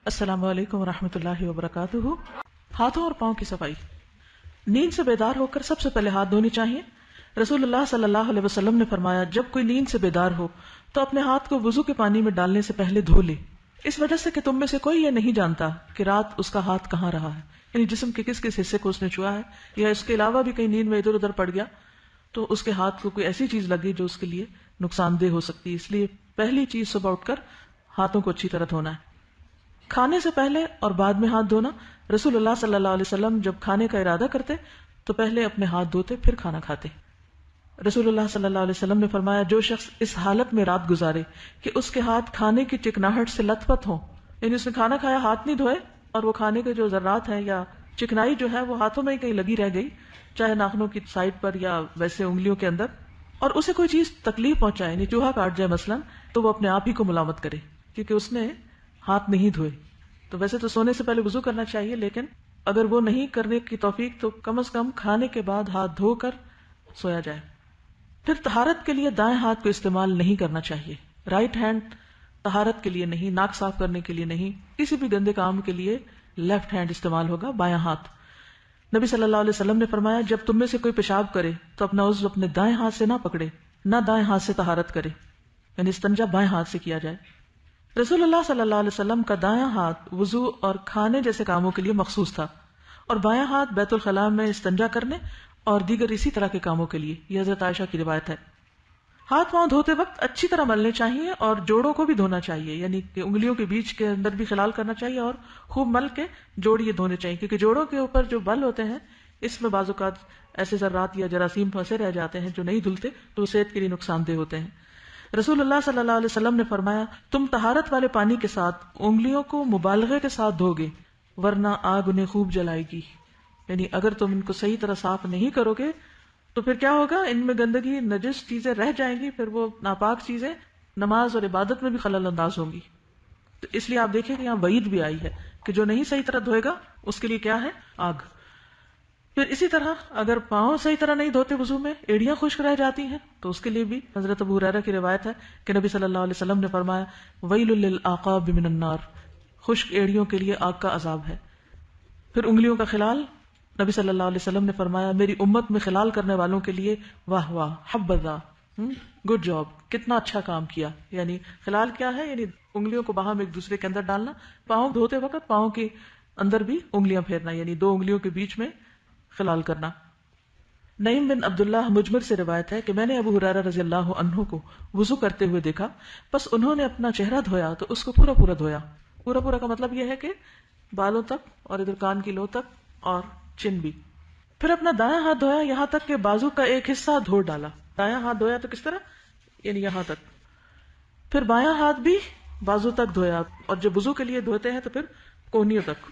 السلام علیکم ورحمۃ اللہ وبرکاتہ۔ ہاتھوں اور پاؤں کی صفائی۔ نیند سے بیدار ہو کر سب سے پہلے ہاتھ دھونے چاہیے۔ رسول اللہ صلی اللہ علیہ وسلم نے فرمایا، جب کوئی نیند سے بیدار ہو تو اپنے ہاتھ کو وضو کے پانی میں ڈالنے سے پہلے دھو لے، اس وجہ سے کہ تم میں سے کوئی یہ نہیں جانتا کہ رات اس کا ہاتھ کہاں رہا ہے، یعنی جسم کے کس کس حصے کو اس نے چھوا ہے، یا اس کے علاوہ بھی کہیں نیند میں ادھر ادھر پڑ گیا تو اس کے ہاتھ کو کوئی ایسی چیز لگی جو اس کے لیے نقصان دہ ہو سکتی ہے۔ اس لیے پہلی چیز صبح اٹھ کر ہاتھوں کو اچھی طرح دھونا ہے۔ کھانے سے پہلے اور بعد میں ہاتھ دھونا۔ رسول اللہ صلی اللہ علیہ وسلم جب کھانے کا ارادہ کرتے تو پہلے اپنے ہاتھ دھوتے پھر کھانا کھاتے۔ رسول اللہ صلی اللہ علیہ وسلم نے فرمایا، جو شخص اس حالت میں رات گزارے کہ اس کے ہاتھ کھانے کی چکناہٹ سے لت پت ہوں، یعنی اس نے کھانا کھایا ہاتھ نہیں دھوئے اور وہ کھانے کے جو ذرات ہیں یا چکنائی جو ہے وہ ہاتھوں میں ہی کہیں لگی رہ گئی، چاہے ناخنوں کی سائڈ پر یا ویسے انگلیوں کے اندر، اور اسے کوئی چیز تکلیف پہنچائے، یعنی چوہا کاٹ جائے مثلاً، تو وہ اپنے آپ ہی کو ملامت کرے کیونکہ اس نے ہاتھ نہیں دھوئے۔ تو ویسے تو سونے سے پہلے وضو کرنا چاہیے، لیکن اگر وہ نہیں کرنے کی توفیق تو کم از کم کھانے کے بعد ہاتھ دھو کر سویا جائے۔ پھر طہارت کے لیے دائیں ہاتھ کو استعمال نہیں کرنا چاہیے۔ رائٹ ہینڈ طہارت کے لیے نہیں، ناک صاف کرنے کے لیے نہیں، کسی بھی گندے کام کے لیے لیفٹ ہینڈ استعمال ہوگا، بایاں ہاتھ۔ نبی صلی اللہ علیہ وسلم نے فرمایا، جب تم میں سے کوئی پیشاب کرے تو اپنا عضو اپنے دائیں ہاتھ سے نہ پکڑے، نہ دائیں ہاتھ سے طہارت کرے، یعنی استنجا بائیں ہاتھ سے کیا جائے۔ رسول اللہ صلی اللہ علیہ وسلم کا دایاں ہاتھ وضو اور کھانے جیسے کاموں کے لیے مخصوص تھا، اور بایاں ہاتھ بیت الخلاء میں استنجا کرنے اور دیگر اسی طرح کے کاموں کے لیے۔ یہ حضرت عائشہ کی روایت ہے۔ ہاتھ پاؤں دھوتے وقت اچھی طرح ملنے چاہیے اور جوڑوں کو بھی دھونا چاہیے، یعنی کہ انگلیوں کے بیچ کے اندر بھی خلال کرنا چاہیے اور خوب مل کے جوڑ یہ دھونے چاہیے، کیونکہ جوڑوں کے اوپر جو بل ہوتے ہیں اس میں بعض اوقات ایسے ذرات یا جراثیم پھنسے رہ جاتے ہیں جو نہیں دھلتے تو صحت کے لیے نقصان دہ ہوتے ہیں۔ رسول اللہ صلی اللہ علیہ وسلم نے فرمایا، تم طہارت والے پانی کے ساتھ انگلیوں کو مبالغے کے ساتھ دھو گے ورنہ آگ انہیں خوب جلائے گی، یعنی اگر تم ان کو صحیح طرح صاف نہیں کرو گے تو پھر کیا ہوگا، ان میں گندگی نجس چیزیں رہ جائیں گی، پھر وہ ناپاک چیزیں نماز اور عبادت میں بھی خلل انداز ہوں گی۔ تو اس لیے آپ دیکھیں کہ یہاں وعید بھی آئی ہے کہ جو نہیں صحیح طرح دھوئے گا اس کے لیے کیا ہے، آگ۔ پھر اسی طرح اگر پاؤں صحیح طرح نہیں دھوتے وضو میں، ایڑیاں خشک رہ جاتی ہیں تو اس کے لیے بھی حضرت ابو ہریرہ کی روایت ہے کہ نبی صلی اللہ علیہ وسلم نے فرمایا، ویل للعقاب من النار، خشک ایڑیوں کے لیے آگ کا عذاب ہے۔ پھر انگلیوں کا خلال، نبی صلی اللہ علیہ وسلم نے فرمایا، میری امت میں خلال کرنے والوں کے لیے واہ واہ، حبذا، گڈ جاب، کتنا اچھا کام کیا۔ یعنی خلال کیا ہے، یعنی انگلیوں کو باہم ایک دوسرے کے اندر ڈالنا، پاؤں دھوتے وقت پاؤں کے اندر بھی انگلیاں پھیرنا، یعنی دو انگلیوں کے بیچ میں خلال کرنا۔ نعیم بن عبداللہ مجمر سے روایت ہے کہ میں نے ابو ہریرہ رضی اللہ عنہ کو وضو کرتے ہوئے دیکھا، بس انہوں نے اپنا چہرہ دھویا تو اس کو پورا پورا دھویا۔ پورا پورا کا مطلب یہ ہے کہ بالوں تک اور ادھر کان کی لو تک اور چن بھی۔ پھر اپنا دایاں ہاتھ دھویا یہاں تک کہ بازو کا ایک حصہ دھو ڈالا۔ دایاں ہاتھ دھویا تو کس طرح، یعنی یہاں تک۔ پھر بایاں ہاتھ بھی بازو تک دھویا، اور جب وضو کے لیے دھوتے ہیں تو پھر کونیوں تک۔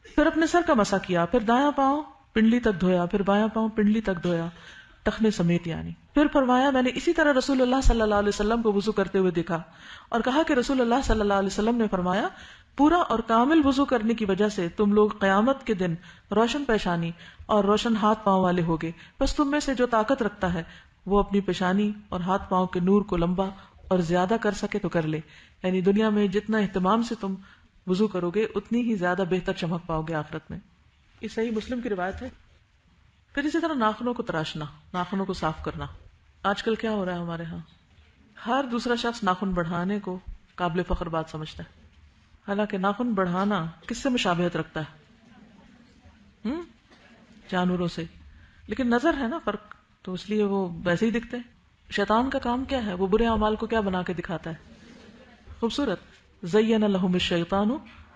پھر اپنے سر کا مسح کیا، پھر دایاں پاؤں پنڈلی تک دھویا، پھر بایاں پاؤں پنڈلی تک دھویا، ٹخنے سمیت یعنی۔ پھر فرمایا، میں نے اسی طرح رسول اللہ صلی اللہ علیہ وسلم کو وضو کرتے ہوئے دیکھا اور کہا کہ رسول اللہ صلی اللہ علیہ وسلم نے فرمایا، پورا اور کامل وضو کرنے کی وجہ سے تم لوگ قیامت کے دن روشن پیشانی اور روشن ہاتھ پاؤں والے ہوگے، بس تم میں سے جو طاقت رکھتا ہے وہ اپنی پیشانی اور ہاتھ پاؤں کے نور کو لمبا اور زیادہ کر سکے تو کر لے، یعنی دنیا میں جتنا اہتمام سے تم وضو کرو گے اتنی ہی زیادہ بہتر چمک پاؤ گے آخرت میں۔ یہ صحیح مسلم کی روایت ہے۔ پھر اسی طرح ناخنوں کو تراشنا، ناخنوں کو صاف کرنا۔ آج کل کیا ہو رہا ہے ہمارے ہاں، ہر دوسرا شخص ناخن بڑھانے کو قابل فخر بات سمجھتا ہے، حالانکہ ناخن بڑھانا کس سے مشابہت رکھتا ہے، جانوروں سے، لیکن نظر ہے نا فرق، تو اس لیے وہ ویسے ہی دکھتے ہیں۔ شیطان کا کام کیا ہے، وہ برے اعمال کو کیا بنا کے دکھاتا ہے، خوبصورت۔ زین لہم الشیطان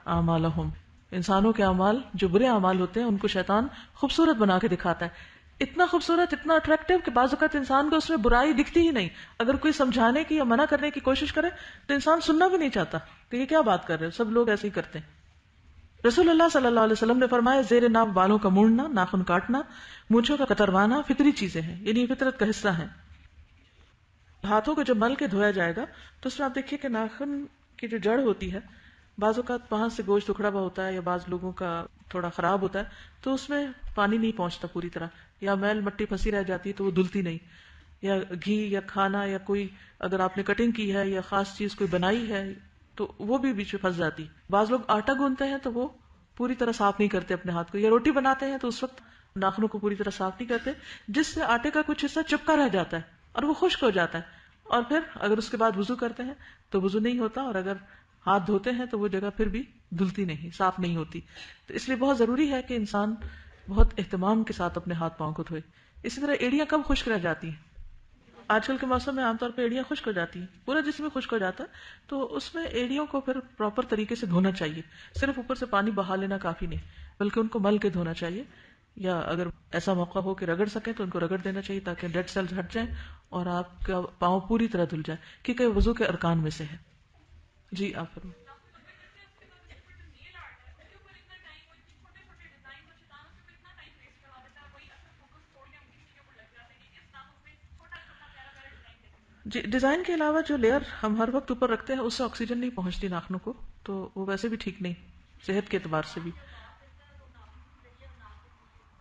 اعمالہم، انسانوں کے اعمال جو برے اعمال ہوتے ہیں ان کو شیطان خوبصورت بنا کے دکھاتا ہے، اتنا خوبصورت، اتنا اٹریکٹیو کہ بعض اوقات انسان کو اس میں برائی دکھتی ہی نہیں۔ اگر کوئی سمجھانے کی یا منع کرنے کی کوشش کرے تو انسان سننا بھی نہیں چاہتا کہ یہ کیا بات کر رہے ہیں، سب لوگ ایسے ہی کرتے ہیں۔ رسول اللہ صلی اللہ علیہ وسلم نے فرمایا، زیر ناف بالوں کا مونڈنا، ناخن کاٹنا، مونچھوں کا کتروانا فطری چیزیں ہیں، یعنی فطرت کا حصہ ہیں۔ ہاتھوں کو جب مل کے دھویا جائے گا تو اس میں آپ دیکھیے کہ ناخن کی جو جڑ ہوتی ہے، بعض اوقات وہاں سے گوشت اکھڑا ہوا ہوتا ہے یا بعض لوگوں کا تھوڑا خراب ہوتا ہے تو اس میں پانی نہیں پہنچتا پوری طرح، یا میل مٹی پھنسی رہ جاتی ہے تو وہ دھلتی نہیں، یا گھی یا کھانا یا کوئی اگر آپ نے کٹنگ کی ہے یا خاص چیز کوئی بنائی ہے تو وہ بھی بیچ میں پھنس جاتی. بعض لوگ آٹا گوندتے ہیں تو وہ پوری طرح صاف نہیں کرتے اپنے ہاتھ کو, یا روٹی بناتے ہیں تو اس وقت ناخنوں کو پوری طرح صاف نہیں کرتے, جس سے آٹے کا کچھ حصہ چپکا رہ جاتا ہے اور وہ خشک ہو جاتا ہے, اور پھر اگر اس کے بعد وضو کرتے ہیں تو وضو نہیں ہوتا, اور اگر ہاتھ دھوتے ہیں تو وہ جگہ پھر بھی دھلتی نہیں, صاف نہیں ہوتی. تو اس لیے بہت ضروری ہے کہ انسان بہت اہتمام کے ساتھ اپنے ہاتھ پاؤں کو دھوئے. اسی طرح ایڑیاں کب خشک رہ جاتی ہیں؟ آج کل کے موسم میں عام طور پہ ایڑیاں خشک ہو جاتی ہیں, پورا جسم میں خشک ہو جاتا ہے, تو اس میں ایڑیوں کو پھر پراپر طریقے سے دھونا چاہیے. صرف اوپر سے پانی بہا لینا کافی نہیں, بلکہ ان کو مل کے دھونا چاہیے, یا اگر ایسا موقع ہو کہ رگڑ سکیں تو ان کو رگڑ دینا چاہیے تاکہ ڈیڈ سیلز ہٹ جائیں اور آپ کا پاؤں پوری طرح دھل جائے, کیونکہ وضو کے ارکان میں سے ہے. جی آپ فرمائیں. جی, ڈیزائن کے علاوہ جو لیئر ہم ہر وقت اوپر رکھتے ہیں اس سے آکسیجن نہیں پہنچتی ناخنوں کو, تو وہ ویسے بھی ٹھیک نہیں صحت کے اعتبار سے بھی.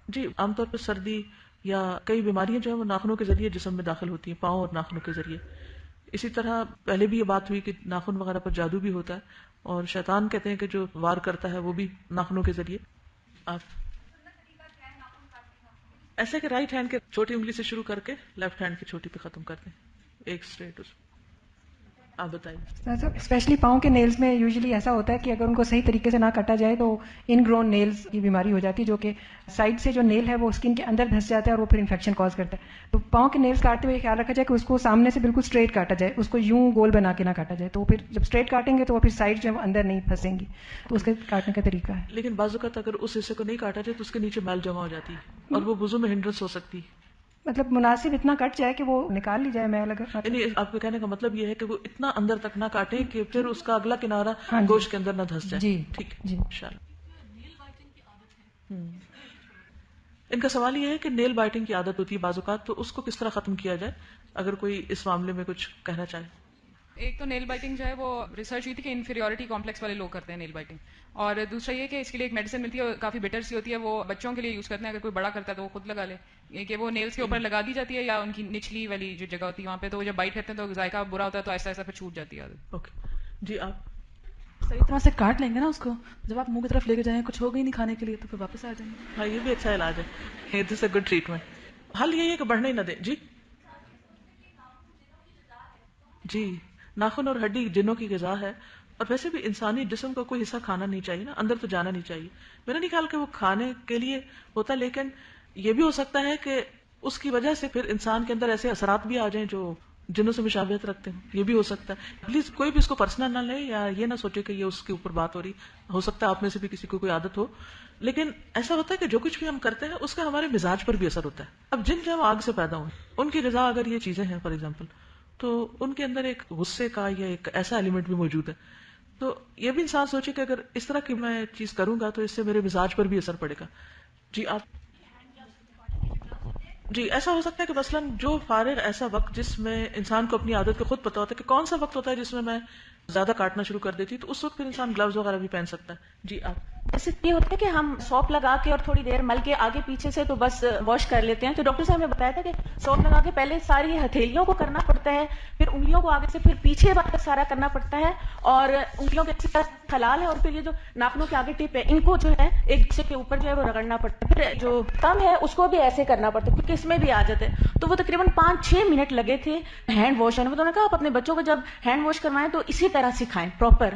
جی, عام طور پہ سردی یا کئی بیماریاں جو ہیں وہ ناخنوں کے ذریعے جسم میں داخل ہوتی ہیں, پاؤں اور ناخنوں کے ذریعے. اسی طرح پہلے بھی یہ بات ہوئی کہ ناخن وغیرہ پر جادو بھی ہوتا ہے, اور شیطان کہتے ہیں کہ جو وار کرتا ہے وہ بھی ناخنوں کے ذریعے. آپ ایسے کہ رائٹ ہینڈ کے چھوٹی انگلی سے شروع کر کے لیفٹ ہینڈ کی چھوٹی پہ ختم کرتے ہیں, ایک اسٹریٹ. آپ بتائیے. اسپیشلی پاؤں کے نیلز میں یوزلی ایسا ہوتا ہے کہ اگر ان کو صحیح طریقے سے نہ کاٹا جائے تو ان گرون نیلز کی بیماری ہو جاتی ہے, جو کہ سائڈ سے جو نیل ہے وہ اسکن کے اندر دھس جاتا ہے اور وہ پھر انفیکشن کاز کرتا ہے. تو پاؤں کے نیلز کاٹتے ہوئے خیال رکھا جائے کہ اس کو سامنے سے بالکل اسٹریٹ کاٹا جائے, اس کو یوں گول بنا کے نہ کاٹا جائے, تو پھر جب اسٹریٹ کاٹیں گے تو وہ پھر سائڈ جو ہے وہ اندر نہیں پھنسیں گی, تو اس کے کاٹنے کا طریقہ ہے. لیکن بعض اوقات اگر اس حصے کو نہیں کاٹا جائے تو اس کے نیچے میل جمع ہو جاتی ہے اور وہ وضو میں ہنڈرنس ہو سکتی ہے. مطلب مناسب اتنا کٹ جائے کہ وہ نکال لی جائے میل. اگر یعنی آپ کے کہنے کا مطلب یہ ہے کہ وہ اتنا اندر تک نہ کاٹے کہ پھر اس کا اگلا کنارہ گوشت کے اندر نہ دھس جائے. جی ٹھیک جی. انشاءاللہ. ان کا سوال یہ ہے کہ نیل بائٹنگ کی عادت ہوتی ہے بعض اوقات, تو اس کو کس طرح ختم کیا جائے, اگر کوئی اس معاملے میں کچھ کہنا چاہے. ایک تو نیل بائٹنگ جو ہے وہ ریسرچ ہوئی تھی کہ انفیریورٹی کمپلیکس والے لوگ کرتے ہیں نیل بائٹنگ, اور دوسرا یہ کہ اس کے لیے ایک میڈیسن ملتی ہے, کافی بیٹر سی ہوتی ہے, وہ بچوں کے لیے یوز کرتے ہیں. اگر کوئی بڑا کرتا ہے تو وہ خود لگا لے, کہ وہ نیلز کے اوپر لگا دی جاتی ہے یا ان کی نچلی والی جو جگہ ہوتی ہے وہاں پہ, تو جب بائٹ کرتے ہیں تو ذائقہ برا ہوتا ہے تو ایسا ایسا پھر چھوٹ جاتی ہے. اوکے جی. آپ صحیح طرح سے کاٹ لیں گے نا اس کو, جب آپ منہ کی طرف لے کے جائیں کچھ ہوگا ہی نہیں کھانے کے لیے تو پھر واپس آ جائیں گے. ہاں, یہ بھی اچھا علاج ہے, دس اے گڈ ٹریٹمنٹ. حل یہی ہے کہ بڑھنے ہی نہ دیں. جی جی, ناخن اور ہڈی جنوں کی غذا ہے, اور ویسے بھی انسانی جسم کو کوئی حصہ کھانا نہیں چاہیے نا, اندر تو جانا نہیں چاہیے. میرا نہیں خیال کہ وہ کھانے کے لیے ہوتا, لیکن یہ بھی ہو سکتا ہے کہ اس کی وجہ سے پھر انسان کے اندر ایسے اثرات بھی آ جائیں جو جنوں سے مشابہت رکھتے ہیں. یہ بھی ہو سکتا ہے. پلیز کوئی بھی اس کو پرسنل نہ لے, یا یہ نہ سوچے کہ یہ اس کے اوپر بات ہو رہی. ہو سکتا ہے آپ میں سے بھی کسی کو کوئی عادت ہو, لیکن ایسا ہوتا ہے کہ جو کچھ بھی ہم کرتے ہیں اس کا ہمارے مزاج پر بھی اثر ہوتا ہے. اب جن جو آگ سے پیدا ہوئے ان کی غذا اگر یہ چیزیں ہیں فار ایگزامپل, تو ان کے اندر ایک غصے کا یا ایک ایسا ایلیمنٹ بھی موجود ہے. تو یہ بھی انسان سوچے کہ اگر اس طرح کی میں چیز کروں گا تو اس سے میرے مزاج پر بھی اثر پڑے گا. جی آپ جی, ایسا ہو سکتا ہے کہ مثلاً جو فارغ ایسا وقت جس میں انسان کو اپنی عادت کو خود پتا ہوتا ہے کہ کون سا وقت ہوتا ہے جس میں زیادہ کاٹنا شروع کر دیتی, تو اس وقت پھر انسان گلوز وغیرہ بھی پہن سکتا ہے. جی آپ جیسے یہ ہوتا ہے کہ ہم سوپ لگا کے اور تھوڑی دیر مل کے آگے پیچھے سے تو بس واش کر لیتے ہیں, تو ڈاکٹر صاحب نے بتایا تھا کہ سوپ لگا کے پہلے ساری ہتھیلیوں کو کرنا پڑتا ہے, پھر انگلیوں کو آگے سے پھر پیچھے واپس سارا کرنا پڑتا ہے, اور انگلیوں کے اچھی طرح حلال ہے, اور پھر یہ جو ناخنوں کے آگے ٹپ ہے ان کو جو ہے ایک دوسرے کے اوپر جو ہے وہ رگڑنا پڑتا ہے. پھر جو کم ہے اس کو بھی ایسے کرنا پڑتا ہے کیونکہ اس میں بھی عادت ہے. تو وہ تقریباً 5-6 منٹ لگے تھے ہینڈ واش ہونے میں. تو انہوں نے کہا آپ اپنے بچوں کو جب ہینڈ واش کروائیں تو اسی طرح سکھائیں پراپر.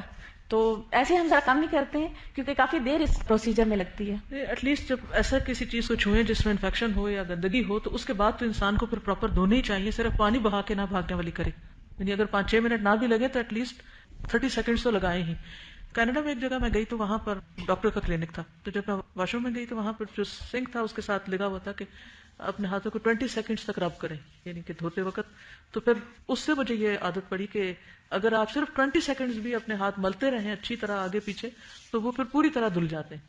تو ایسے ہم ذرا کم نہیں کرتے ہیں کیونکہ کافی دیر اس پروسیجر میں لگتی ہے. ایٹ لیسٹ جب ایسا کسی چیز کو چھوئیں جس میں انفیکشن ہو یا گندگی ہو تو اس کے بعد تو انسان کو پھر پراپر دھونے ہی چاہیے, صرف پانی بہا کے نہ بھاگنے والی کرے. یعنی اگر 5-6 منٹ نہ بھی لگے تو ایٹ لیسٹ 30 سیکنڈز تو لگائے ہی. کینیڈا میں ایک جگہ میں گئی تو وہاں پر ڈاکٹر کا کلینک تھا, تو جب میں واش روم میں گئی تو وہاں پر جو سنک تھا اس کے ساتھ لگا ہوا تھا کہ اپنے ہاتھوں کو 20 سیکنڈز تک رب کریں, یعنی کہ دھوتے وقت. تو پھر اس سے مجھے یہ عادت پڑی کہ اگر آپ صرف 20 سیکنڈز بھی اپنے ہاتھ ملتے رہیں اچھی طرح آگے پیچھے تو وہ پھر پوری طرح دھل جاتے ہیں.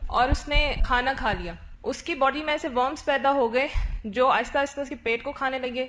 اور اس نے کھانا کھا لیا, اس کی باڈی میں ایسے ورمز پیدا ہو گئے جو آہستہ آہستہ اس کے پیٹ کو کھانے لگے,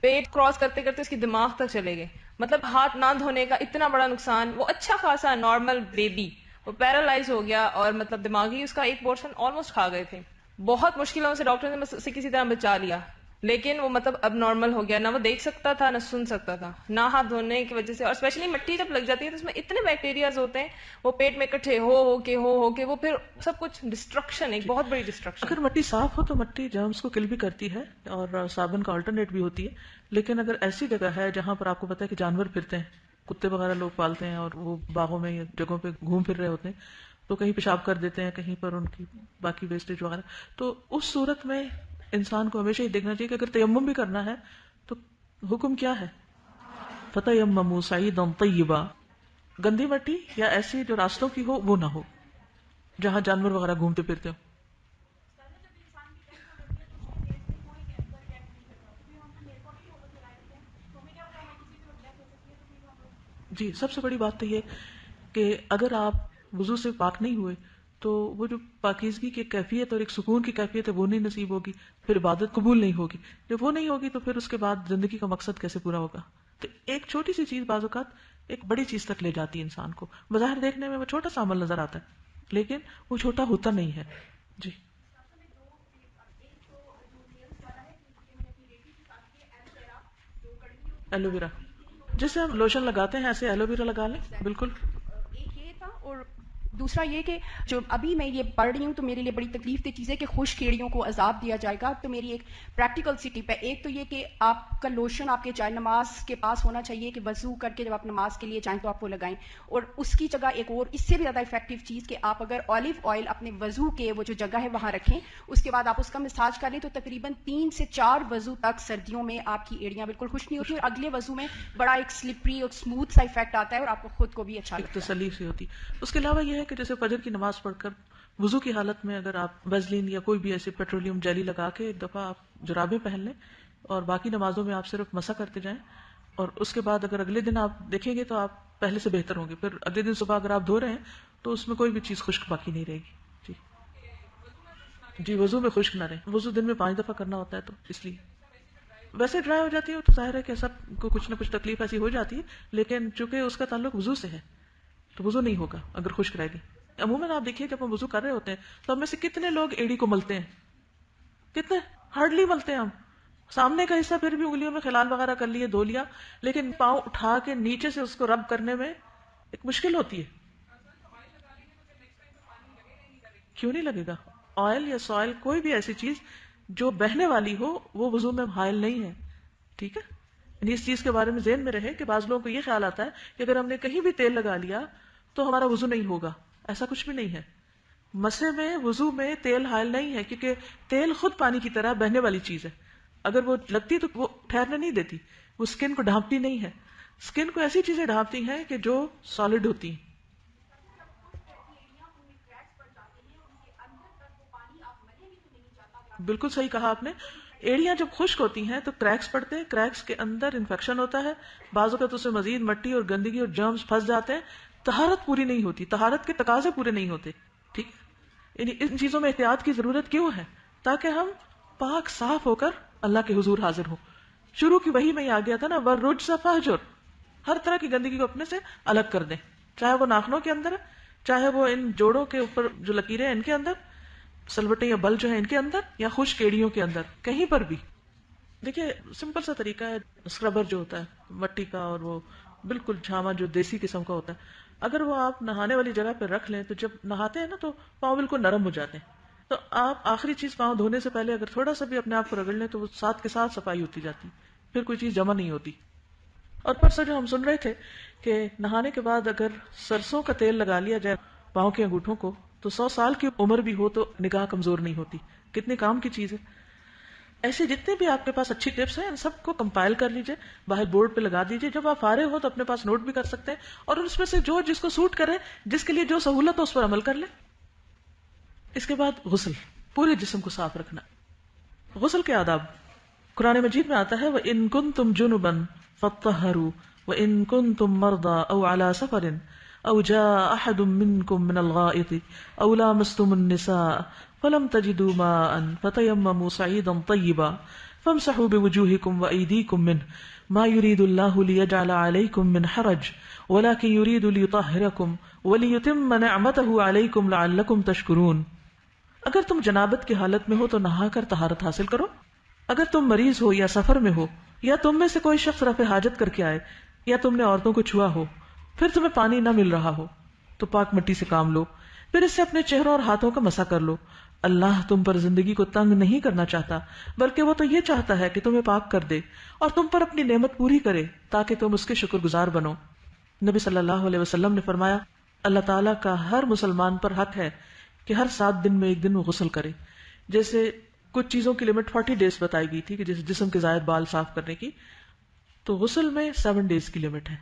پیٹ کراس کرتے کرتے اس کی دماغ تک چلے گئے. مطلب ہاتھ نہ دھونے کا اتنا بڑا نقصان. وہ اچھا خاصا نارمل بیبی وہ پیرالائز ہو گیا, اور مطلب دماغی اس کا ایک پورشن آلموسٹ کھا گئے تھے. بہت مشکلوں سے ڈاکٹر نے اسے کسی طرح بچا لیا. لیکن وہ مطلب اب نارمل ہو گیا، نہ وہ دیکھ سکتا تھا نہ سن سکتا تھا، نہ ہاتھ دھونے کی وجہ سے. اور اسپیشلی مٹی جب لگ جاتی ہے تو اس میں اتنے بیکٹیریاز ہوتے ہیں، وہ پیٹ میں اکٹھے ہو کے وہ پھر سب کچھ ڈسٹرکشن، ایک بہت بڑی ڈسٹرکشن. اگر مٹی صاف ہو تو مٹی جرمز کو کل بھی کرتی ہے اور صابن کا آلٹرنیٹ بھی ہوتی ہے، لیکن اگر ایسی جگہ ہے جہاں پر آپ کو پتا ہے کہ جانور پھرتے ہیں، کتے وغیرہ لوگ پالتے ہیں اور وہ باغوں میں یا جگہوں پہ گھوم پھر رہے ہوتے ہیں، تو کہیں پیشاب کر دیتے ہیں، کہیں پر ان کی باقی ویسٹیج وغیرہ، تو اس صورت میں انسان کو ہمیشہ ہی دیکھنا چاہیے کہ اگر تیمم بھی کرنا ہے تو حکم کیا ہے؟ فَتَيَمَّمُوا صَعِيدًا طَيِّبًا. گندی مٹی یا ایسی جو راستوں کی ہو وہ نہ ہو جہاں جانور وغیرہ گھومتے پھرتے ہو. جی سب سے بڑی بات تو یہ کہ اگر آپ وضو سے پاک نہیں ہوئے تو وہ جو پاکیزگی کی کیفیت اور ایک سکون کی کیفیت ہے وہ نہیں نصیب ہوگی، پھر عبادت قبول نہیں ہوگی. جب وہ نہیں ہوگی تو پھر اس کے بعد زندگی کا مقصد کیسے پورا ہوگا؟ تو ایک چھوٹی سی چیز بعض اوقات ایک بڑی چیز تک لے جاتی ہے انسان کو. بظاہر دیکھنے میں وہ چھوٹا سا عمل نظر آتا ہے لیکن وہ چھوٹا ہوتا نہیں ہے. جی ایلو ویرا جسے ہم لوشن لگاتے ہیں ایسے ایلو ویرا لگا لیں. بالکل. ایک یہ تھا، اور دوسرا یہ کہ جو ابھی میں یہ پڑھ رہی ہوں تو میرے لیے بڑی تکلیف دہ چیز ہے کہ خشک ایڑیوں کو عذاب دیا جائے گا. تو میری ایک پریکٹیکل سی ٹپ ہے. ایک تو یہ کہ آپ کا لوشن آپ کے چائے نماز کے پاس ہونا چاہیے کہ وضو کر کے جب آپ نماز کے لیے جائیں تو آپ وہ لگائیں. اور اس کی جگہ ایک اور اس سے بھی زیادہ افیکٹو چیز کہ آپ اگر آلیو آئل اپنے وضو کے وہ جو جگہ ہے وہاں رکھیں، اس کے بعد آپ اس کا مساج کر لیں تو تقریباً 3 سے 4 وضو تک سردیوں میں آپ کی ایڑیاں بالکل خشک نہیں ہوتی، اور اگلے وضو میں بڑا ایک سلپری اور اسموتھ سا افیکٹ آتا ہے اور آپ کو خود کو بھی اچھا لگتا ہے. تسلی سی ہوتی. اس کے علاوہ یہ ہے کہ جیسے فجر کی نماز پڑھ کر وضو کی حالت میں اگر آپ ویزلین یا کوئی بھی ایسے پیٹرولیم جیلی لگا کے ایک دفعہ آپ جرابیں پہن لیں اور باقی نمازوں میں آپ صرف مسح کرتے جائیں، اور اس کے بعد اگر اگلے دن آپ دیکھیں گے تو آپ پہلے سے بہتر ہوں گے. پھر اگلے دن صبح اگر آپ دھو رہے ہیں تو اس میں کوئی بھی چیز خشک باقی نہیں رہے گی. جی جی وضو میں خشک نہ رہے. وضو دن میں 5 دفعہ کرنا ہوتا ہے تو اس لیے ویسے ڈرائی ہو جاتی ہے تو ظاہر ہے کہ سب کو کچھ نہ کچھ تکلیف ایسی ہو جاتی ہے، لیکن چونکہ اس کا تعلق وضو سے ہے تو وضو نہیں ہوگا اگر خشک رہے گی. عموماً آپ دیکھیے جب ہم وضو کر رہے ہوتے ہیں تو ہم میں سے کتنے لوگ ایڑی کو ملتے ہیں؟ کتنے؟ ہارڈلی ملتے ہیں ہم. سامنے کا حصہ پھر بھی انگلیوں میں خلال وغیرہ کر لیے، دھو لیا، لیکن پاؤں اٹھا کے نیچے سے اس کو رب کرنے میں ایک مشکل ہوتی ہے. کیوں نہیں لگے گا؟ آئل یا سوائل کوئی بھی ایسی چیز جو بہنے والی ہو وہ وضو میں حائل نہیں ہے. ٹھیک ہے، یعنی اس چیز کے بارے میں ذہن میں رہے کہ بعض لوگوں کو یہ خیال آتا ہے کہ اگر ہم نے کہیں بھی تیل لگا لیا تو ہمارا وضو نہیں ہوگا. ایسا کچھ بھی نہیں ہے. مسے میں وضو میں تیل حائل نہیں ہے کیونکہ تیل خود پانی کی طرح بہنے والی چیز ہے. اگر وہ لگتی تو وہ ٹھہرنے نہیں دیتی، وہ اسکن کو ڈھانپتی نہیں ہے. اسکن کو ایسی چیزیں ڈھانپتی ہیں کہ جو سالڈ ہوتی ہیں. بالکل صحیح کہا آپ نے. ایڑیاں جب خشک ہوتی ہیں تو کریکس پڑتے ہیں، کریکس کے اندر انفیکشن ہوتا ہے، بعض اوقات اس میں مزید مٹی اور گندگی اور جرمز پھنس جاتے ہیں. طہارت پوری نہیں ہوتی، طہارت کے تقاضے پورے نہیں ہوتے. ٹھیک، یعنی ان چیزوں میں احتیاط کی ضرورت کیوں ہے؟ تاکہ ہم پاک صاف ہو کر اللہ کے حضور حاضر ہوں. شروع کی وحی میں یہ آ گیا تھا نا، وَالرُّجْزَ فَاهْجُرْ، ہر طرح کی گندگی کو اپنے سے الگ کر دیں، چاہے وہ ناخنوں کے اندر ہے، چاہے وہ ان جوڑوں کے اوپر جو لکیریں ہیں ان کے اندر، سلوٹیں یا بل جو ہیں ان کے اندر، یا خشک ایڑیوں کے اندر، کہیں پر بھی. دیکھیے سمپل سا طریقہ ہے، اسکربر جو ہوتا ہے مٹی کا اور وہ بالکل جھاما جو دیسی قسم کا ہوتا ہے، اگر وہ آپ نہانے والی جگہ پہ رکھ لیں تو جب نہاتے ہیں نا تو پاؤں بالکل نرم ہو جاتے ہیں. تو آپ آخری چیز پاؤں دھونے سے پہلے اگر تھوڑا سا بھی اپنے آپ کو رگڑ لیں تو وہ ساتھ کے ساتھ صفائی ہوتی جاتی، پھر کوئی چیز جمع نہیں ہوتی. اور پرسوں جو ہم سن رہے تھے کہ نہانے کے بعد اگر سرسوں کا تیل لگا لیا جائے پاؤں کے انگوٹھوں کو تو 100 سال کی عمر بھی ہو تو نگاہ کمزور نہیں ہوتی. کتنے کام کی چیز ہے. ایسے جتنے بھی آپ کے پاس اچھی ٹپس ہیں ان سب کو کمپائل کر لیجئے، باہر بورڈ پہ لگا دیجئے، جب آپ فارغ ہو تو اپنے پاس نوٹ بھی کر سکتے ہیں، اور اس میں سے جو جس کو سوٹ کرے، جس کے لیے جو سہولت ہو اس پر عمل کر لیں. اس کے بعد غسل، پورے جسم کو صاف رکھنا. غسل کے آداب قرآن مجید میں آتا ہے وَإِن كُنتُمْ جُنُبًا فَاطَّهَّرُوا وَإِن كُنتُمْ مَرْضَىٰ أَوْ عَلَىٰ سَفَرٍ أَوْ جَاءَ أَحَدٌ مِّنكُم مِّنَ الْغَائِطِ أَوْ لَامَسْتُمُ النِّسَاءَ فَلَمْ تَجِدُوا مَاءً فَتَيَمَّمُوا صَعِيدًا طَيِّبًا فَامْسَحُوا بِوُجُوهِكُمْ وَأَيْدِيكُمْ مِنْهُ مَا يُرِيدُ اللَّهُ لِيَجْعَلَ عَلَيْكُمْ مِنْ حَرَجٍ وَلَكِنْ يُرِيدُ لِيُطَهِّرَكُمْ وَلِيُتِمَّ نِعْمَتَهُ عَلَيْكُمْ لَعَلَّكُمْ تَشْكُرُونَ. اگر تم جنابت کی حالت میں ہو تو نہا کر طہارت حاصل کرو، اگر تم مریض ہو یا سفر میں ہو یا تم میں سے کوئی شخص رفع حاجت کر کے آئے یا تم نے عورتوں کو چھوا ہو پھر تمہیں پانی نہ مل رہا ہو تو پاک مٹی سے کام لو، پھر اس سے اپنے چہروں اور ہاتھوں کا مسح کر لو۔ اللہ تم پر زندگی کو تنگ نہیں کرنا چاہتا، بلکہ وہ تو یہ چاہتا ہے کہ تمہیں پاک کر دے اور تم پر اپنی نعمت پوری کرے تاکہ تم اس کے شکر گزار بنو۔ نبی صلی اللہ علیہ وسلم نے فرمایا، اللہ تعالیٰ کا ہر مسلمان پر حق ہے کہ ہر 7 دن میں ایک دن وہ غسل کرے۔ جیسے کچھ چیزوں کی لمٹ 40 ڈیز بتائی گئی تھی کہ جیسے جسم کے زائد بال صاف کرنے کی، تو غسل میں 7 ڈیز کی لمٹ ہے۔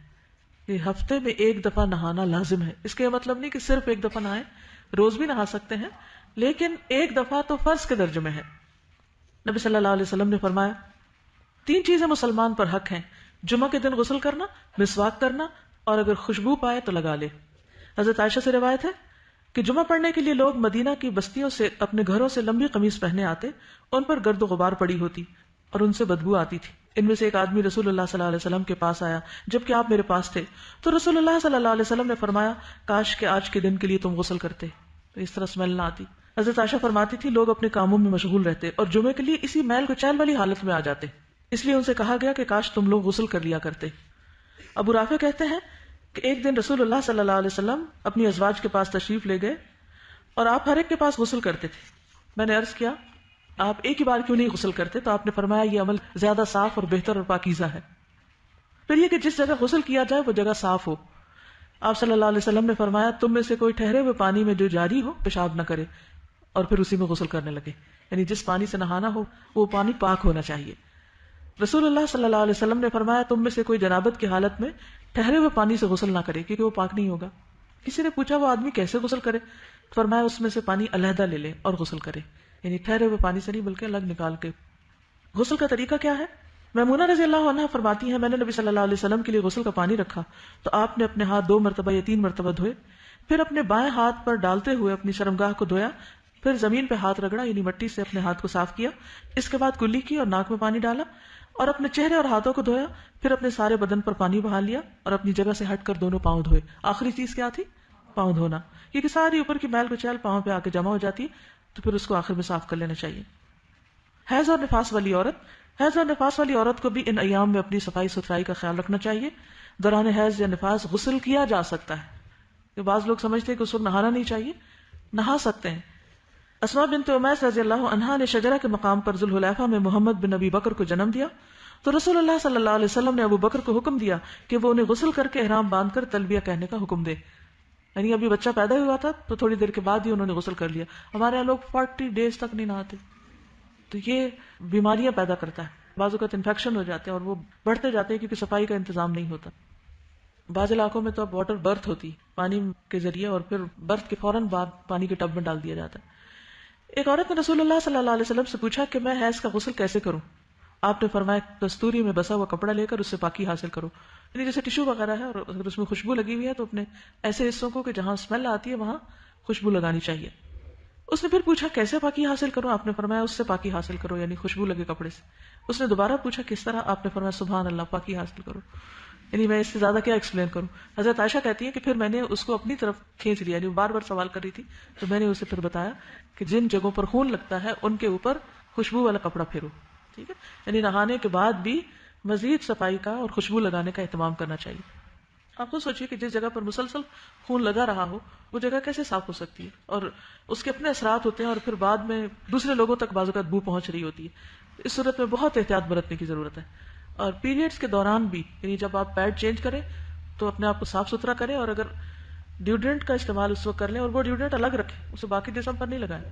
یہ ہفتے میں ایک دفعہ نہانا لازم ہے۔ اس کا یہ مطلب نہیں کہ صرف ایک دفعہ نہائیں، روز بھی نہا سکتے ہیں، لیکن ایک دفعہ تو فرض کے درجے میں ہے۔ نبی صلی اللہ علیہ وسلم نے فرمایا 3 چیزیں مسلمان پر حق ہیں، جمعہ کے دن غسل کرنا، مسواک کرنا، اور اگر خوشبو پائے تو لگا لے۔ حضرت عائشہ سے روایت ہے کہ جمعہ پڑھنے کے لیے لوگ مدینہ کی بستیوں سے اپنے گھروں سے لمبی قمیص پہنے آتے، ان پر گرد و غبار پڑی ہوتی اور ان سے بدبو آتی تھی۔ ان میں سے ایک آدمی رسول اللہ صلی اللہ علیہ وسلم کے پاس آیا جبکہ آپ میرے پاس تھے، تو رسول اللہ صلی اللہ علیہ وسلم نے فرمایا کاش کہ آج کے دن کے لیے تم غسل کرتے تو اس طرح اسمیل نہ آتی۔ حضرت عائشہ فرماتی تھی لوگ اپنے کاموں میں مشغول رہتے اور جمعے کے لیے اسی میل کچیل والی حالت میں آ جاتے، اس لیے ان سے کہا گیا کہ کاش تم لوگ غسل کر لیا کرتے۔ ابو رافع کہتے ہیں کہ ایک دن رسول اللہ صلی اللہ علیہ وسلم اپنی ازواج کے پاس تشریف لے گئے اور آپ ہر ایک کے پاس غسل کرتے تھے۔ میں نے عرض کیا آپ ایک ہی بار کیوں نہیں غسل کرتے؟ تو آپ نے فرمایا یہ عمل زیادہ صاف اور بہتر اور پاکیزہ ہے۔ پھر یہ کہ جس جگہ غسل کیا جائے وہ جگہ صاف ہو۔ آپ صلی اللہ علیہ وسلم نے فرمایا تم میں سے کوئی ٹھہرے ہوئے پانی میں جو جاری ہو پیشاب نہ کرے اور پھر اسی میں غسل کرنے لگے، یعنی جس پانی سے نہانا ہو وہ پانی پاک ہونا چاہیے۔ رسول اللہ صلی اللہ علیہ وسلم نے فرمایا تم میں سے کوئی جنابت کی حالت میں ٹھہرے ہوئے پانی سے غسل نہ کرے کیونکہ وہ پاک نہیں ہوگا۔ کسی نے پوچھا وہ آدمی کیسے غسل کرے؟ فرمایا اس میں سے پانی علیحدہ لے لے اور غسل کرے، یعنی ٹھہرے ہوئے پانی سے نہیں بلکہ الگ نکال کے۔ غسل کا طریقہ کیا ہے؟ میمونہ رضی اللہ عنہا فرماتی ہیں میں نے نبی صلی اللہ علیہ وسلم کے لیے غسل کا پانی رکھا تو آپ نے اپنے ہاتھ 2 مرتبہ یا 3 مرتبہ دھوئے، پھر اپنے بائیں ہاتھ پر ڈالتے ہوئے اپنی شرمگاہ کو دھویا، پھر زمین پہ ہاتھ رگڑا یعنی مٹی سے اپنے ہاتھ کو صاف کیا، اس کے بعد کلی کی اور ناک میں پانی ڈالا اور اپنے چہرے اور ہاتھوں کو دھویا، پھر اپنے سارے بدن پر پانی بہا لیا اور اپنی جگہ سے ہٹ کر دونوں پاؤں دھوئے۔ آخری چیز کیا تھی؟ پاؤں دھونا، کیونکہ ساری اوپر کی میل کچیل پاؤں پہ آ کے جمع ہو جاتی ہے تو پھر اس کو آخر میں صاف کر لینا چاہیے۔ حیض اور نفاس والی عورت کو بھی ان ایام میں اپنی صفائی ستھرائی کا خیال رکھنا چاہیے۔ دوران حیض یا نفاس غسل کیا جا سکتا ہے، کہ بعض لوگ سمجھتے ہیں کہ اس وقت نہانا نہیں چاہیے، نہا سکتے ہیں۔ اسماء بنت امیس رضی اللہ عنہا نے شجرہ کے مقام پر ذوالحلیفہ میں محمد بن ابی بکر کو جنم دیا تو رسول اللہ صلی اللہ علیہ وسلم نے ابو بکر کو حکم دیا کہ وہ انہیں غسل کر کے احرام باندھ کر تلبیہ کہنے کا حکم دے، یعنی ابھی بچہ پیدا ہوا تھا تو تھوڑی دیر کے بعد ہی انہوں نے غسل کر لیا۔ ہمارے یہاں لوگ 40 ڈیز تک نہیں نہاتے، تو یہ بیماریاں پیدا کرتا ہے، بعض اوقات انفیکشن ہو جاتے ہیں اور وہ بڑھتے جاتے ہیں کیونکہ صفائی کا انتظام نہیں ہوتا۔ بعض علاقوں میں تو اب واٹر برتھ ہوتی پانی کے ذریعے اور پھر برتھ کے فوراً بعد پانی کے ٹب میں ڈال دیا جاتا ہے۔ ایک عورت نے رسول اللہ صلی اللہ علیہ وسلم سے پوچھا کہ میں حیض کا غسل کیسے کروں؟ آپ نے فرمایا کستوری میں بسا ہوا کپڑا لے کر اس سے پاکی حاصل کرو، یعنی جیسے ٹشو وغیرہ ہے اور اگر اس میں خوشبو لگی ہوئی ہے تو اپنے ایسے حصوں کو کہ جہاں اسمیل آتی ہے وہاں خوشبو لگانی چاہیے۔ اس نے پھر پوچھا کیسے پاکی حاصل کروں؟ آپ نے فرمایا اس سے پاکی حاصل کرو، یعنی خوشبو لگے کپڑے سے۔ اس نے دوبارہ پوچھا کس طرح؟ آپ نے فرمایا سبحان اللہ، پاکی حاصل کرو، یعنی میں اس سے زیادہ کیا ایکسپلین کروں۔ حضرت عائشہ کہتی ہیں کہ پھر میں نے اس کو اپنی طرف کھینچ لیا، یعنی بار بار سوال کر رہی تھی تو میں نے اسے پھر بتایا کہ جن جگہوں پر خون لگتا ہے ان کے اوپر خوشبو والا کپڑا پھیرو، ٹھیک ہے، یعنی نہانے کے بعد بھی مزید صفائی کا اور خوشبو لگانے کا اہتمام کرنا چاہیے۔ آپ خود سوچیے کہ جس جگہ پر مسلسل خون لگا رہا ہو وہ جگہ کیسے صاف ہو سکتی ہے، اور اس کے اپنے اثرات ہوتے ہیں اور پھر بعد میں دوسرے لوگوں تک بعض اوقات بو پہنچ رہی ہوتی ہے۔ اس صورت میں بہت احتیاط برتنے کی ضرورت ہے۔ اور پیریڈز کے دوران بھی، یعنی جب آپ پیڈ چینج کریں تو اپنے آپ کو صاف ستھرا کریں، اور اگر ڈیوڈرنٹ کا استعمال اس وقت کر لیں اور وہ ڈیوڈرنٹ الگ رکھیں، اسے باقی جسم پر نہیں لگائیں۔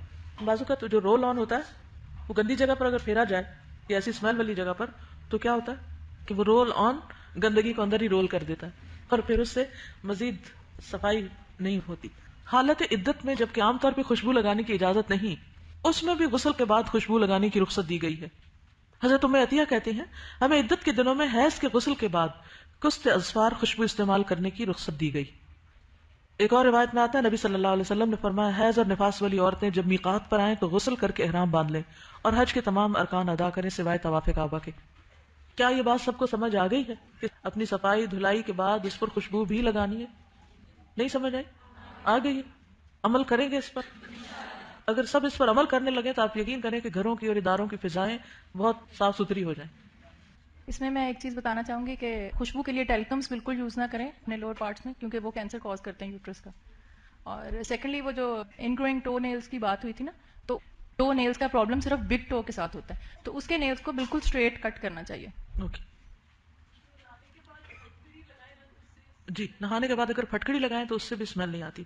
بعض اوقات جو رول آن ہوتا ہے وہ گندی جگہ پر اگر پھیرا جائے یا ایسی اسمیل والی جگہ پر تو کیا ہوتا ہے کہ وہ رول آن گندگی کو اندر ہی رول کر دیتا ہے اور پھر اس سے مزید صفائی نہیں ہوتی۔ حالت عدت میں جبکہ عام طور پہ خوشبو لگانے کی اجازت نہیں، اس میں بھی غسل کے بعد خوشبو لگانے کی رخصت دی گئی ہے۔ حضرت ام عطیہ کہتی ہیں ہمیں عدت کے دنوں میں حیض کے غسل کے بعد کست اظفار خوشبو استعمال کرنے کی رخصت دی گئی۔ ایک اور روایت میں آتا ہے نبی صلی اللہ علیہ وسلم نے فرمایا حیض اور نفاس والی عورتیں جب میقات پر آئیں تو غسل کر کے احرام باندھ لیں اور حج کے تمام ارکان ادا کریں سوائے طواف کعبہ کے۔ کیا یہ بات سب کو سمجھ آ گئی ہے کہ اپنی صفائی دھلائی کے بعد اس پر خوشبو بھی لگانی ہے؟ نہیں سمجھ آئی؟ آ گئی ہے؟ عمل کریں گے اس پر؟ اگر سب اس پر عمل کرنے لگے تو آپ یقین کریں کہ گھروں کی اور اداروں کی فضائیں بہت صاف ستھری ہو جائیں. اس میں ایک چیز بتانا چاہوں گی کہ خوشبو کے لیے ٹیلیکمس بالکل یوز نہ کریں اپنے لوور پارٹس میں، کیونکہ وہ کینسر کاز کرتے ہیں یوٹرس کا. اور سیکنڈلی وہ جو ان گروئنگ ٹو نیلز کی بات ہوئی تھی نا، تو ٹو نیلز کا پرابلم صرف بگ ٹو کے ساتھ ہوتا ہے، تو اس کے نیلز کو بالکل اسٹریٹ کٹ کرنا چاہیے. اوکے جی، نہانے کے بعد اگر پھٹکڑی لگائیں تو اس سے بھی اسمیل نہیں آتی.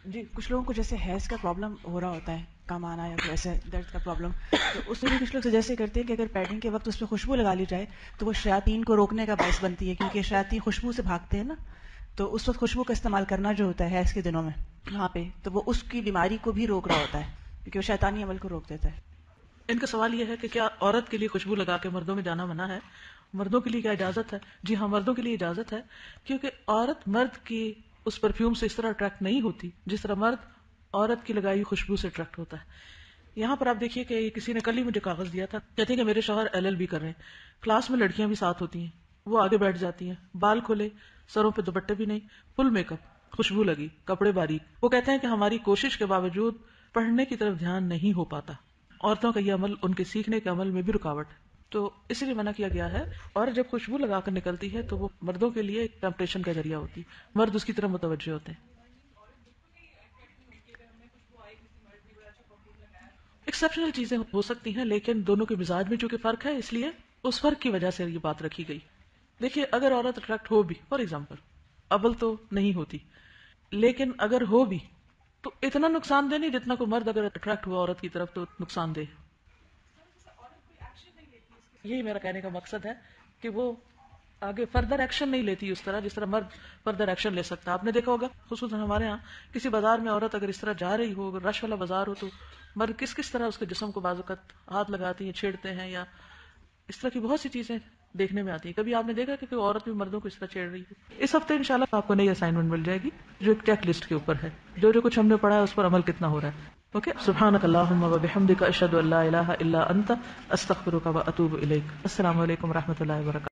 جی، کچھ لوگوں کو جیسے ہیز کا پرابلم ہو رہا ہوتا ہے، کم آنا یا ایسے درد کا پرابلم، تو اس میں بھی کچھ لوگ سجیسٹ کرتے ہیں کہ اگر پیڈنگ کے وقت اس پہ خوشبو لگا لی جائے تو وہ شیاطین کو روکنے کا باعث بنتی ہے، کیونکہ شیاطین خوشبو سے بھاگتے ہیں نا، تو اس وقت خوشبو کا استعمال کرنا جو ہوتا ہے ہیز کے دنوں میں وہاں پہ، تو وہ اس کی بیماری کو بھی روک رہا ہوتا ہے، کیونکہ وہ شیطانی عمل کو روک دیتا ہے. ان کا سوال یہ ہے کہ کیا عورت کے لیے خوشبو لگا کے مردوں میں جانا منع ہے؟ مردوں کے لیے کیا اجازت ہے؟ جی ہاں، مردوں کے لیے اجازت ہے، کیونکہ عورت مرد کی اس پرفیوم سے اس طرح اٹریکٹ نہیں ہوتی جس طرح مرد عورت کی لگائی خوشبو سے اٹریکٹ ہوتا ہے. یہاں پر آپ دیکھیے کہ کسی نے کل ہی مجھے کاغذ دیا تھا، کہتے ہیں کہ میرے شوہر LLB کر رہے ہیں، کلاس میں لڑکیاں بھی ساتھ ہوتی ہیں، وہ آگے بیٹھ جاتی ہیں، بال کھلے، سروں پہ دوپٹے بھی نہیں، فل میک اپ، خوشبو لگی، کپڑے باریک. وہ کہتے ہیں کہ ہماری کوشش کے باوجود پڑھنے کی طرف دھیان نہیں ہو پاتا. عورتوں کا یہ عمل ان کے سیکھنے کے عمل میں بھی رکاوٹ ہے، تو اسی لیے منع کیا گیا ہے. اور جب خوشبو لگا کر نکلتی ہے تو وہ مردوں کے لیے ایک ٹیمپٹیشن کا ذریعہ ہوتی ہے، مرد اس کی طرف متوجہ ہوتے ہیں. ایکسیپشنل چیزیں ہو سکتی ہیں، لیکن دونوں کے مزاج میں چونکہ فرق ہے، اس لیے اس فرق کی وجہ سے یہ بات رکھی گئی. دیکھیے اگر عورت اٹریکٹ ہو بھی، فار ایگزامپل ابل تو نہیں ہوتی، لیکن اگر ہو بھی تو اتنا نقصان دہ نہیں جتنا کوئی مرد اگر اٹریکٹ ہوا عورت کی طرف تو نقصان دہ. یہی میرا کہنے کا مقصد ہے کہ وہ آگے فردر ایکشن نہیں لیتی اس طرح جس طرح مرد فردر ایکشن لے سکتا. آپ نے دیکھا ہوگا خصوصاً ہمارے ہاں کسی بازار میں عورت اگر اس طرح جا رہی ہو، اگر رش والا بازار ہو، تو مرد کس طرح اس کے جسم کو بعض اوقات ہاتھ لگاتی ہیں، چھیڑتے ہیں، یا اس طرح کی بہت سی چیزیں دیکھنے میں آتی ہیں. کبھی آپ نے دیکھا کہ کوئی عورت بھی مردوں کو اس طرح چھیڑ رہی ہے؟ اس ہفتے انشاءاللہ آپ کو نئی اسائنمنٹ مل جائے گی جو ایک چیک لسٹ کے اوپر ہے، جو کچھ ہم نے پڑھا ہے اس پر عمل کتنا ہو رہا ہے. اوکے، سبحانک اللہم و بحمدک، اشہد ان لا الہ الا انت، استغفرک و اتوب الیک. السلام علیکم و رحمۃ اللہ وبرکاتہ.